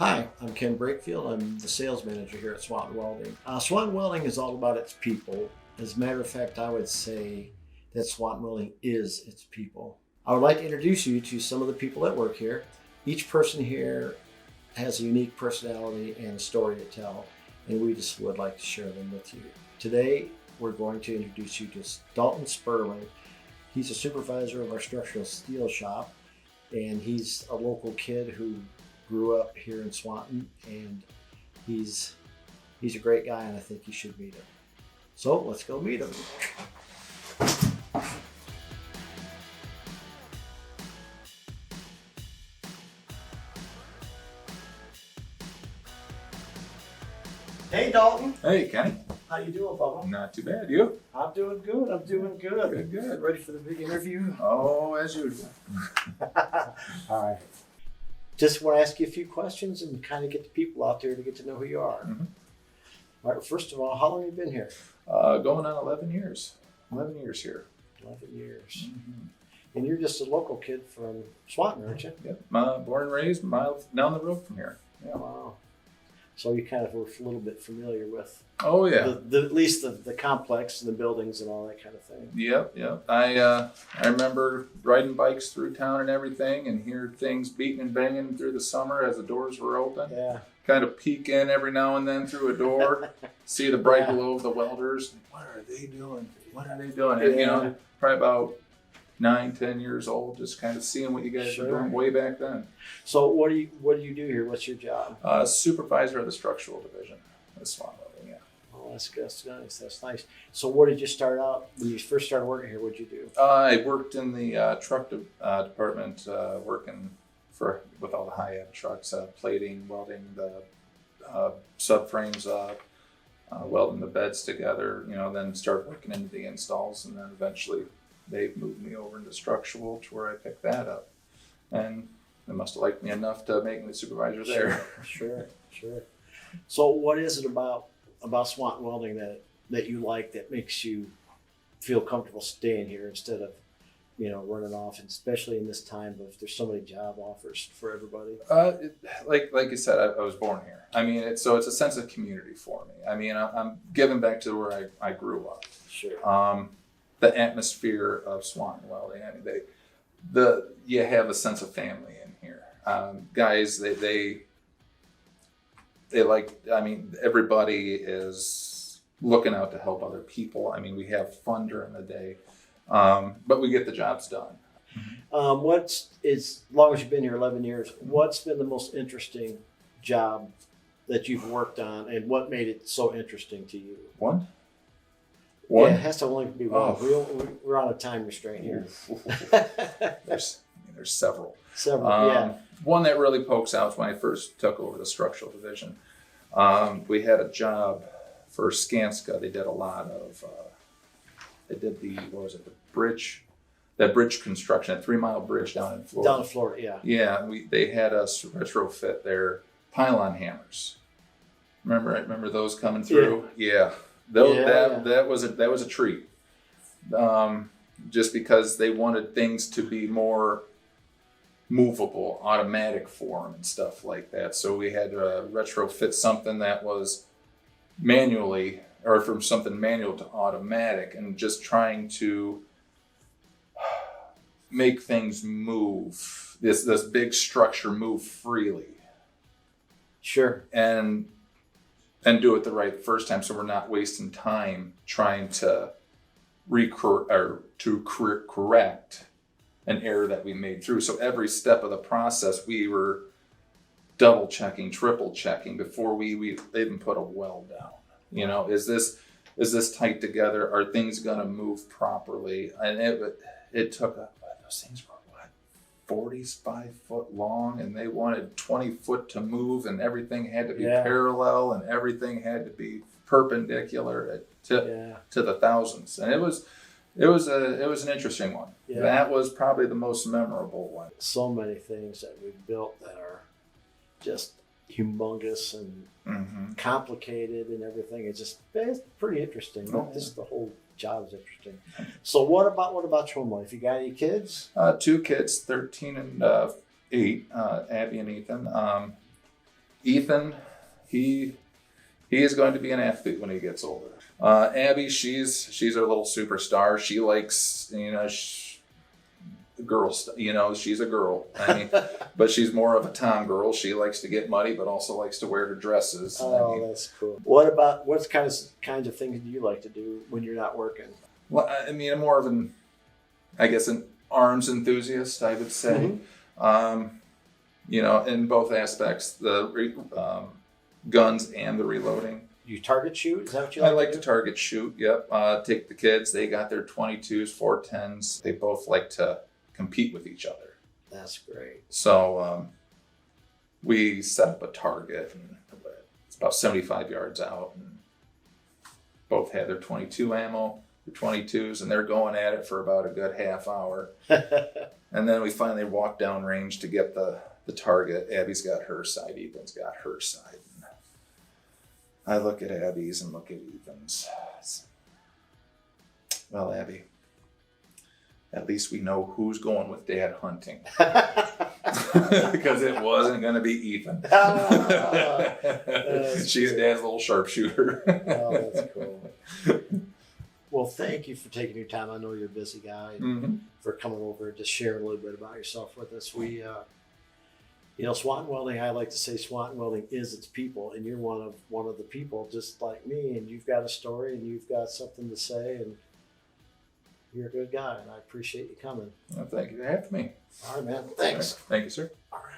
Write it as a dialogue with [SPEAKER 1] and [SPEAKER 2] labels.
[SPEAKER 1] Hi, I'm Ken Brakefield. I'm the sales manager here at Swanton Welding. Swanton Welding is all about its people. As a matter of fact, I would say that Swanton Welding is its people. I would like to introduce you to some of the people that work here. Each person here has a unique personality and a story to tell, and we just would like to share them with you. Today, we're going to introduce you to Dalton Sperling. He's a supervisor of our structural steel shop, and he's a local kid who grew up here in Swanton, and he's a great guy, and I think you should meet him. So let's go meet him. Hey Dalton.
[SPEAKER 2] Hey Kenny.
[SPEAKER 1] How you doing, Bubba?
[SPEAKER 2] Not too bad. You?
[SPEAKER 1] I'm doing good. I'm doing good.
[SPEAKER 2] Good.
[SPEAKER 1] Ready for the big interview?
[SPEAKER 2] Oh, as usual.
[SPEAKER 1] All right. Just want to ask you a few questions and kind of get the people out there to get to know who you are.
[SPEAKER 2] Mm-hmm.
[SPEAKER 1] All right. First of all, how long have you been here?
[SPEAKER 2] Going on 11 years. 11 years here.
[SPEAKER 1] 11 years.
[SPEAKER 2] Mm-hmm.
[SPEAKER 1] And you're just a local kid from Swanton, aren't you?
[SPEAKER 2] Yep. Born and raised miles down the road from here. Yeah.
[SPEAKER 1] Wow. So you kind of were a little bit familiar with
[SPEAKER 2] Oh yeah.
[SPEAKER 1] at least the complex and the buildings and all that kind of thing.
[SPEAKER 2] Yep. I remember riding bikes through town and everything, and hear things beating and banging through the summer as the doors were open.
[SPEAKER 1] Yeah.
[SPEAKER 2] Kind of peek in every now and then through a door, see the bright glow of the welders. What are they doing? What are they doing? And,
[SPEAKER 1] Yeah.
[SPEAKER 2] Probably about 9-10 years old, just kind of seeing what you guys were doing way back then.
[SPEAKER 1] So what do you do here? What's your job?
[SPEAKER 2] Supervisor of the structural division at Swanton Welding. Yeah.
[SPEAKER 1] Oh, that's nice. That's nice. So what did you start out when you first started working here? What'd you do?
[SPEAKER 2] I worked in the truck department, working with all the high-end trucks, plating, welding the subframes up, welding the beds together. Then started working into the installs, and then eventually they moved me over into structural, to where I picked that up, and they must have liked me enough to make me the supervisor there.
[SPEAKER 1] Sure. So what is it about Swanton Welding that you like, that makes you feel comfortable staying here instead of running off, and especially in this time of there's so many job offers for everybody?
[SPEAKER 2] Like you said, I was born here. I mean, it's a sense of community for me. I mean, I'm giving back to where I grew up.
[SPEAKER 1] Sure.
[SPEAKER 2] The atmosphere of Swanton Welding. I mean, you have a sense of family in here. Guys, they like. I mean, everybody is looking out to help other people. I mean, we have fun during the day, but we get the jobs done.
[SPEAKER 1] As long as you've been here 11 years, what's been the most interesting job that you've worked on, and what made it so interesting to you?
[SPEAKER 2] One?
[SPEAKER 1] Yeah, it has to only be one.
[SPEAKER 2] Oh.
[SPEAKER 1] We're on a time restraint here.
[SPEAKER 2] There's several.
[SPEAKER 1] Yeah.
[SPEAKER 2] One that really pokes out when I first took over the structural division. We had a job for Skanska. They did a lot of. They did the bridge, that bridge construction, a 3-mile bridge down in Florida.
[SPEAKER 1] Down in Florida, yeah.
[SPEAKER 2] Yeah, they had us retrofit their pylon hammers. Remember those coming through? Yeah. That was a treat. Just because they wanted things to be more movable, automatic for them and stuff like that. So we had to retrofit something that was manually, or from something manual to automatic, and just trying to make things move, this big structure move freely.
[SPEAKER 1] Sure.
[SPEAKER 2] And do it the right first time, so we're not wasting time trying to correct an error that we made through. So every step of the process, we were double checking, triple checking before we even put a weld down. Is this tight together? Are things gonna move properly? And it took those things were 45 foot long, and they wanted 20 foot to move, and everything had to be parallel, and everything had to be perpendicular to the thousands. And it was an interesting one. Yeah. That was probably the most memorable one.
[SPEAKER 1] So many things that we've built that are just humongous and complicated and everything. It's pretty interesting. Just the whole job is interesting. So what about your home life? You got any kids?
[SPEAKER 2] 2 kids, 13 and 8, Abby and Ethan. Ethan, he is going to be an athlete when he gets older. Abby, she's our little superstar. She likes, girl stuff. She's a girl. I mean, but she's more of a Tom girl. She likes to get muddy, but also likes to wear her dresses.
[SPEAKER 1] Oh, that's cool. What kinds of things do you like to do when you're not working?
[SPEAKER 2] Well, I mean, I'm more of an arms enthusiast, I would say. Mm-hmm. In both aspects, the guns and the reloading.
[SPEAKER 1] You target shoot? Is that what you
[SPEAKER 2] I
[SPEAKER 1] like?
[SPEAKER 2] like to target shoot. Yep. Take the kids. They got their 22s, 410s. They both like to compete with each other.
[SPEAKER 1] That's great.
[SPEAKER 2] So we set up a target, and it's about 75 yards out. And both had their 22 ammo, their 22s, and they're going at it for about a good half hour. And then we finally walk down range to get the target. Abby's got her side, Ethan's got her side. And I look at Abby's and look at Ethan's. Well, Abby, at least we know who's going with Dad hunting. Because it wasn't going to be Ethan. She's Dad's little sharpshooter.
[SPEAKER 1] Oh, that's cool. Well, thank you for taking your time. I know you're a busy guy.
[SPEAKER 2] Mm-hmm.
[SPEAKER 1] For coming over and just sharing a little bit about yourself with us. We, Swanton Welding, I like to say Swanton Welding is its people, and you're one of the people just like me, and you've got a story and you've got something to say, and you're a good guy, and I appreciate you coming.
[SPEAKER 2] Well, thank you for having me.
[SPEAKER 1] All right, man. Thanks.
[SPEAKER 2] Thank you, sir.
[SPEAKER 1] All right.